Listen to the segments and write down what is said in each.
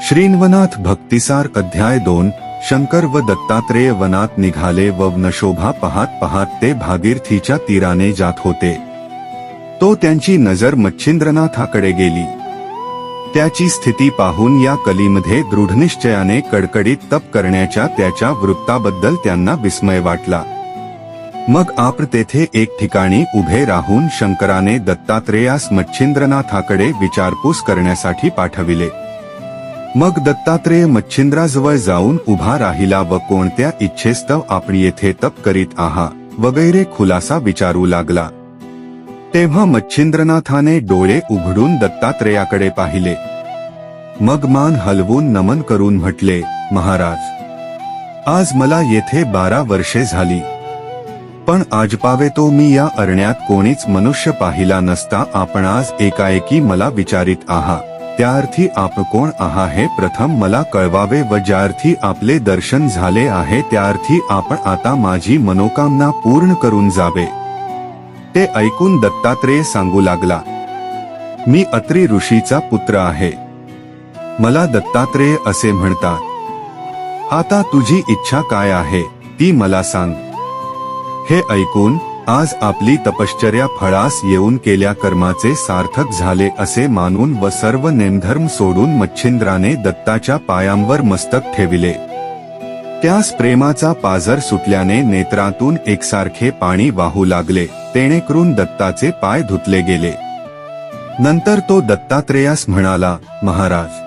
श्रीन्वनाथ भक्तिसार अध्याय 2। शंकर व दत्तात्रेय वनात निघाले व वनशोभा पाहत पाहत ते भागीरथीच्या तीराने जात होते। तो त्यांची नजर मच्छिंद्रनाथाकडे गेली। त्याची स्थिती पाहून या कलीमध्ये दृढनिश्चयाने कडकडीत तप करण्याच्या त्याच्या वृत्ताबद्दल त्यांना विस्मय वाटला। मग आपण तेथे एक ठिकाणी उभे राहून शंकराने दत्तात्रेयास मच्छिंद्रनाथाकडे विचारपूस करण्यासाठी पाठविले। मग दत्तात्रेय मच्छिंद्राजवळ जाऊन उभा राहिला व कोणत्या इच्छेस्तव आपण येथे तप करीत आहात वगैरे खुलासा विचारू लागला। तेव्हा मच्छिंद्रनाथाने डोळे उघडून दत्तात्रेयाकडे पाहिले। मग मान हलवून नमन करून म्हटले, महाराज, आज मला येथे 12 वर्षे झाली, पण आजपावे तो मी या अरण्यात कोणीच मनुष्य पाहिला नसता आपण आज एकाएकी मला विचारित आहात, त्याअर्थी आप कोण आहात हे प्रथम मला कळवावे व ज्याअर्थी आपले दर्शन झाले आहे त्याअर्थी आपण आता माझी मनोकामना पूर्ण करून जावे। ते ऐकून दत्तात्रेय सांगू लागला, मी अत्री ऋषीचा पुत्र आहे, मला दत्तात्रेय असे म्हणतात। आता तुझी इच्छा काय आहे ती मला सांग। हे ऐकून आज आपली तपश्चर्या फळास येऊन केल्या कर्माचे सार्थक झाले असे मानून व सर्व नेमधर्म सोडून मच्छिंद्राने दत्ताच्या पायांवर मस्तक ठेविले। त्यास प्रेमाचा पाझर सुटल्याने नेत्रातून एकसारखे पाणी वाहू लागले, तेणेकरून दत्ताचे पाय धुतले गेले। नंतर तो दत्तात्रेयास म्हणाला, महाराज,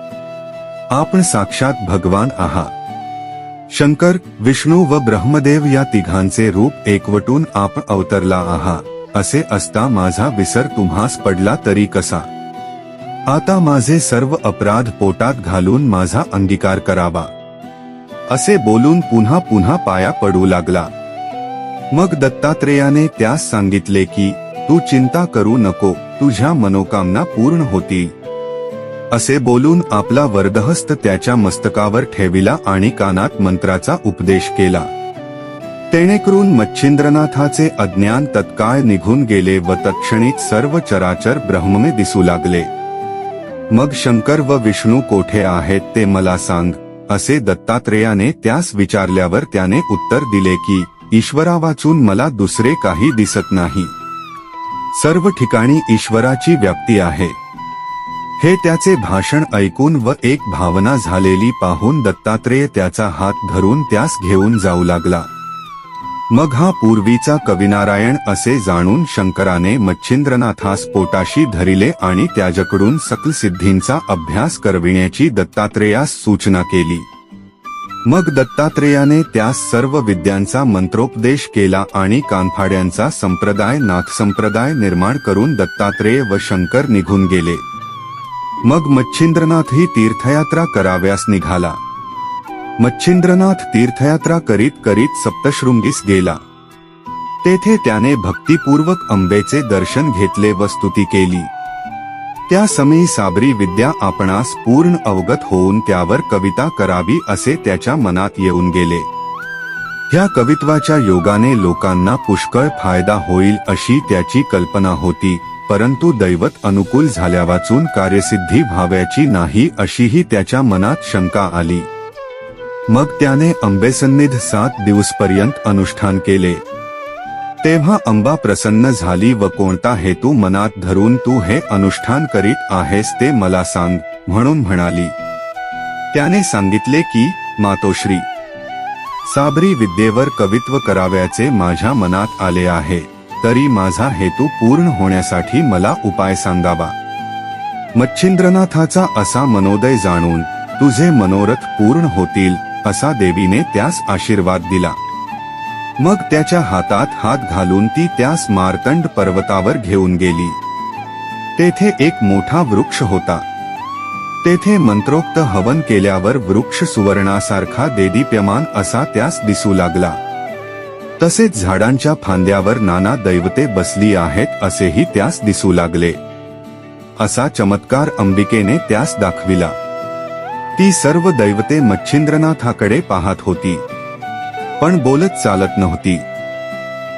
आपण साक्षात भगवान आहात। शंकर, विष्णू व ब्रह्मदेव या तिघांचे रूप एकवटून आपण अवतरला आहात, असे असता माझा विसर तुम्हास पडला तरी कसा? आता माझे सर्व अपराध पोटात घालून माझा अंगीकार करावा। असे बोलून पुन्हा पुन्हा पाया पडू लागला। मग दत्तात्रेयाने त्यास सांगितले की तू चिंता करू नको, तुझ्या मनोकामना पूर्ण होतील। असे बोलून आपला वरदहस्त त्याच्या मस्तकावर ठेविला आणि कानात मंत्राचा उपदेश केला। तेणेकरून मच्छिंद्रनाथाचे अज्ञान तत्काळ निघून गेले व तत्क्षणीच सर्व चराचर ब्रह्ममय दिसू लागले। मग शंकर व विष्णू कोठे आहेत ते मला सांग, असे दत्तात्रेयाने त्यास विचारल्यावर त्याने उत्तर दिले की ईश्वरा वाचून मला दुसरे काही दिसत नाही, सर्व ठिकाणी ईश्वराची व्याप्ती आहे। हे त्याचे भाषण ऐकून व एक भावना झालेली पाहून दत्तात्रेय त्याचा हात धरून त्यास घेऊन जाऊ लागला। मग हा पूर्वीचा कविनारायण असे जाणून शंकराने मच्छिंद्रनाथास पोटाशी धरिले आणि त्याच्याकडून सकल सिद्धींचा अभ्यास करविण्याची दत्तात्रेयास सूचना केली। मग दत्तात्रेयाने त्यास सर्व विद्यांचा मंत्रोपदेश केला आणि कानफाड्यांचा संप्रदाय नाथ संप्रदाय निर्माण करून दत्तात्रेय व शंकर निघून गेले। मग मच्छिंद्रनाथही तीर्थयात्रा कराव्यास निघाला। मच्छिंद्रनाथ तीर्थयात्रा करीत करीत सप्तशृंगीस गेला। तेथे त्याने भक्तिपूर्वक अंबेचे दर्शन घेतले व स्तुती केली। त्या समयी साबरी विद्या आपणास पूर्ण अवगत होऊन त्यावर कविता करावी असे त्याच्या मनात येऊन गेले। ह्या कवित्वाच्या योगाने लोकांना पुष्कळ फायदा होईल अशी त्याची कल्पना होती, परंतु दैवत अनुकूल झाल्यावाचून कार्यसिद्धी व्हाव्याची नाही अशीही त्याच्या मनात शंका आली। मग त्याने अंबेसन्निध 7 दिवसपर्यंत अनुष्ठान केले। तेव्हा अंबा प्रसन्न झाली व कोणता हेतू मनात धरून तू हे अनुष्ठान करीत आहेस ते मला सांग, म्हणून म्हणाली। त्याने सांगितले की मातोश्री, साबरी विद्येवर कवित्व करावयाचे माझ्या मनात आले आहे, तरी माझा हेतू पूर्ण होण्यासाठी मला उपाय सांगावा। मच्छिंद्रनाथाचा असा मनोदय जाणून तुझे मनोरथ पूर्ण होतील असा देवीने त्यास आशीर्वाद दिला। मग त्याच्या हातात हात घालून ती त्यास मार्तंड पर्वतावर घेऊन गेली। तेथे एक मोठा वृक्ष होता। तेथे मंत्रोक्त हवन केल्यावर वृक्ष सुवर्णासारखा देदीप्यमान असा त्यास दिसू लागला। तसेच झाडांच्या फांद्यावर नाना दैवते बसली आहेत असेही त्यास दिसू लागले। असा चमत्कार अंबिकेने त्यास दाखविला। ती सर्व दैवते मच्छिंद्रनाथाकडे पाहत होती, पण बोलत चालत नव्हती।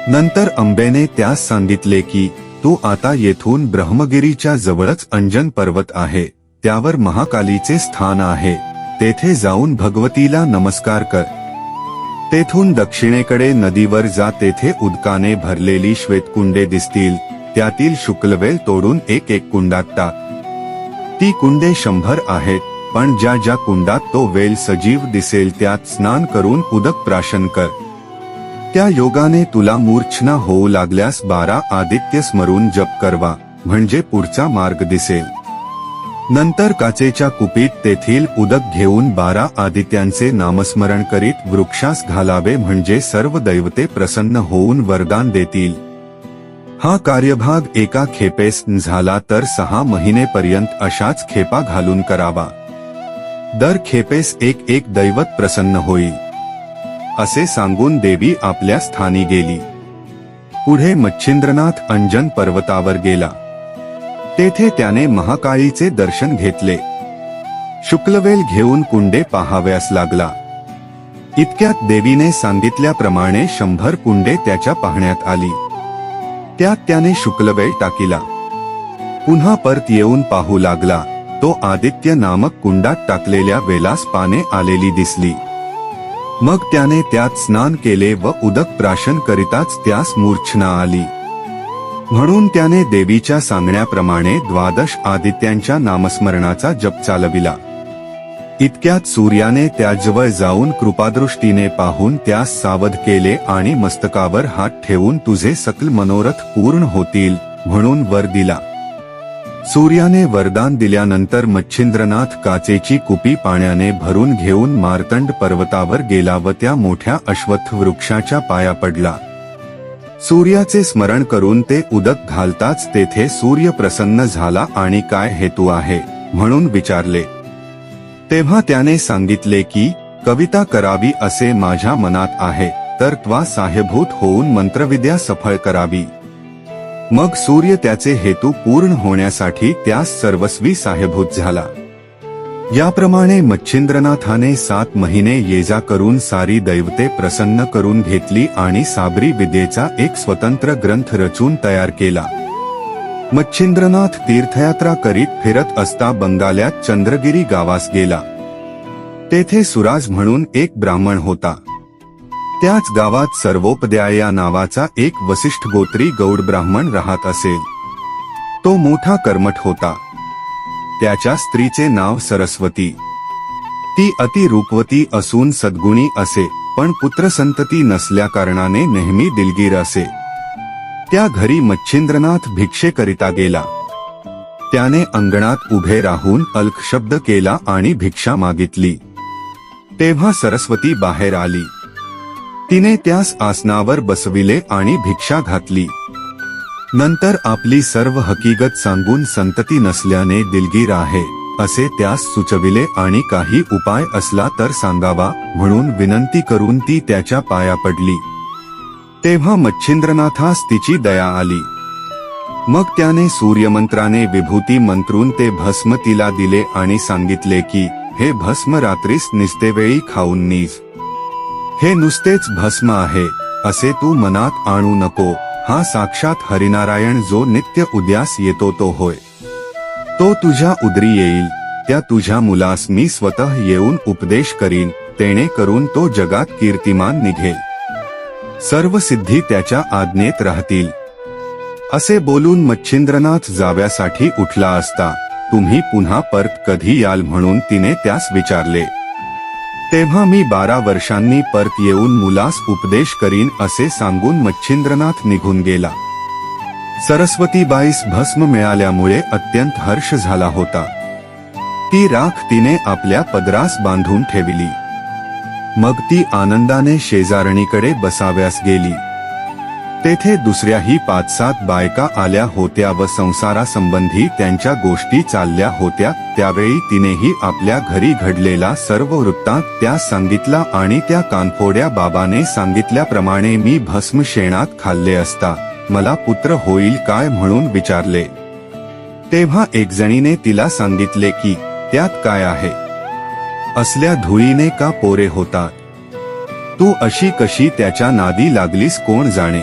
नंतर अंबेने त्यास सांगितले की तू आता येथून ब्रह्मगिरीच्या जवळच अंजन पर्वत आहे, त्यावर महाकालीचे स्थान आहे, तेथे जाऊन भगवतीला नमस्कार कर. तेथून दक्षिणेकडे नदीवर जा. तेथे उदकाने भरलेली श्वेतकुंडे दिसतील. त्यातील शुक्लवेल तोडून एक एक कुंडात टाक. ती कुंडे 100 आहेत, पण ज्या ज्या कुंडात तो वेल सजीव दिसेल त्यात स्नान करून उदक प्राशन कर. त्या योगाने तुला मूर्छना होऊ लागल्यास 12 आदित्य स्मरून जप करवा, म्हणजे पुढचा मार्ग दिसेल. नंतर काचेच्या कुपीत तेथील उदक घेऊन 12 आदित्यांचे नामस्मरण करीत वृक्षास घालावे, म्हणजे सर्व दैवते प्रसन्न होऊन वरदान देतील. हा कार्यभाग एका खेपेस झाला तर 6 महिनेपर्यंत अशाच खेपा घालून करावा. दर खेपेस एक एक दैवत प्रसन्न होईल, असे सांगून देवी आपल्या स्थानी गेली. पुढे मच्छिंद्रनाथ अंजन पर्वतावर गेला. तेथे त्याने महाकाळीचे दर्शन घेतले. शुक्लवेल घेऊन कुंडे पाहाव्यास लागला. इतक्यात देवीने सांगितल्याप्रमाणे 100 कुंडे त्याच्या पाहण्यात आली. त्यात त्याने शुक्लवेल टाकिला. पुन्हा परत येऊन पाहू लागला. तो आदित्य नामक कुंडात टाकलेल्या वेलास पाने आलेली दिसली. मग त्याने त्यात स्नान केले व उदक प्राशन करिताच त्यास मूर्छना आली. म्हणून त्याने देवीच्या सांगण्याप्रमाणे 12 आदित्यांच्या नामस्मरणाचा जप चालविला. इतक्यात सूर्याने त्याजवळ जाऊन कृपादृष्टीने पाहून त्यास सावध केले आणि मस्तकावर हात ठेवून तुझे सकल मनोरथ पूर्ण होतील म्हणून वर दिला. सूर्याने वरदान दिल्यानंतर मच्छिंद्रनाथ काचेची कुपी पाण्याने भरून घेऊन मार्तंड पर्वतावर गेला व त्या मोठ्या अश्वत्थ वृक्षाच्या पाया पडला. सूर्याचे स्मरण करून ते उदक घालताच तेथे सूर्य प्रसन्न झाला आणि काय हेतू आहे म्हणून विचारले. तेव्हा त्याने सांगितले की कविता करावी असे माझ्या मनात आहे, तर त्वा साह्यभूत होऊन मंत्रविद्या सफळ करावी. मग सूर्य त्याचे हेतू पूर्ण होण्यासाठी त्यास सर्वस्वी साह्यभूत झाला. याप्रमाणे मच्छिंद्रनाथाने 7 महिने येजा करून सारी दैवते प्रसन्न करून घेतली आणि साबरी विद्येचा एक स्वतंत्र ग्रंथ रचून तयार केला. मच्छिंद्रनाथ तीर्थयात्रा करीत फिरत असता बंगाल्यात चंद्रगिरी गावास गेला. तेथे सुराज म्हणून एक ब्राह्मण होता. त्याच गावात सर्वोपद्याय या नावाचा एक वसिष्ठ गोत्री गौड ब्राह्मण राहत असेल. तो मोठा कर्मठ होता. त्याच्या स्त्रीचे नाव सरस्वती. ती अति रूपवती असून सद्गुणी असे, पण पुत्रसंतती नसल्या कारणाने नेहमी दिलगीर असे. त्या घरी मच्छिंद्रनाथ भिक्षेकरिता गेला. त्याने अंगणात उभे राहून अल्क शब्द केला आणि भिक्षा मागितली. तेव्हा सरस्वती बाहेर आली. तिने त्यास आसनावर बसविले आणि भिक्षा घातली. नंतर आपली सर्व हकीकत सांगून संतती नसल्याने दिलगीर आहे असे त्यास सुचविले आणि काही उपाय असला तर सांगावा म्हणून विनंती करून ती त्याच्या पाया पडली. तेव्हा मच्छिंद्रनाथास तिची दया आली. मग त्याने सूर्यमंत्राने विभूती मंत्रून ते भस्म तिला दिले आणि सांगितले की हे भस्म रात्रीस निस्तेवेळी खाऊन नीज. हे नुसतेच भस्म आहे असे तू मनात आणू नको. हा साक्षात हरिनारायण जो नित्य उद्यास येतो तो होय. तो तुझ्या उदरी येईल. त्या तुझ्या मुलास मी स्वतः येऊन उपदेश करीन, तेणे करून तो जगात कीर्तिमान निघेल. सर्व सिद्धी त्याच्या आज्ञेत राहतील. असे बोलून मच्छिंद्रनाथ जाव्यासाठी उठला असता तुम्ही पुन्हा परत कधी याल म्हणून तिने त्यास विचारले. तेव्हा मी 12 वर्षांनी परत येऊन मुलास उपदेश करीन असे सांगून मच्छिंद्रनाथ निघून गेला. सरस्वतीबाईस भस्म मिळाल्यामुळे अत्यंत हर्ष झाला होता. ती राख तिने आपल्या पदरास बांधून ठेवली. मग ती आनंदाने शेजारणीकडे बसाव्यास गेली. तेथे दुसऱ्याही 5-7 बायका आल्या होत्या व संसारासंबंधी त्यांच्या गोष्टी चालल्या होत्या. त्यावेळी तिनेही आपल्या घरी घडलेला सर्व वृत्तांत त्यास सांगितला आणि त्या कानफोड्या बाबाने सांगितल्याप्रमाणे मी भस्म शेणात खाल्ले असता मला पुत्र होईल काय म्हणून विचारले. तेव्हा एकजणीने तिला सांगितले की त्यात काय आहे, असल्या धुळीने का पोरे होतात, तू अशी कशी त्याच्या नादी लागलीस कोण जाणे,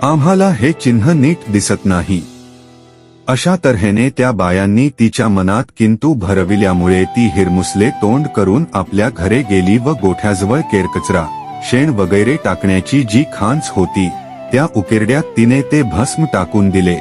आम्हाला हे चिन्ह नीट दिसत नाही. अशा तऱ्हेने त्या बायांनी तिच्या मनात किंतु भरविल्यामुळे ती हिरमुसले तोंड करून आपल्या घरे गेली व गोठ्याजवळ केरकचरा, शेण वगैरे टाकण्याची जी खांच होती त्या उकिरड्यात तिने ते भस्म टाकून दिले.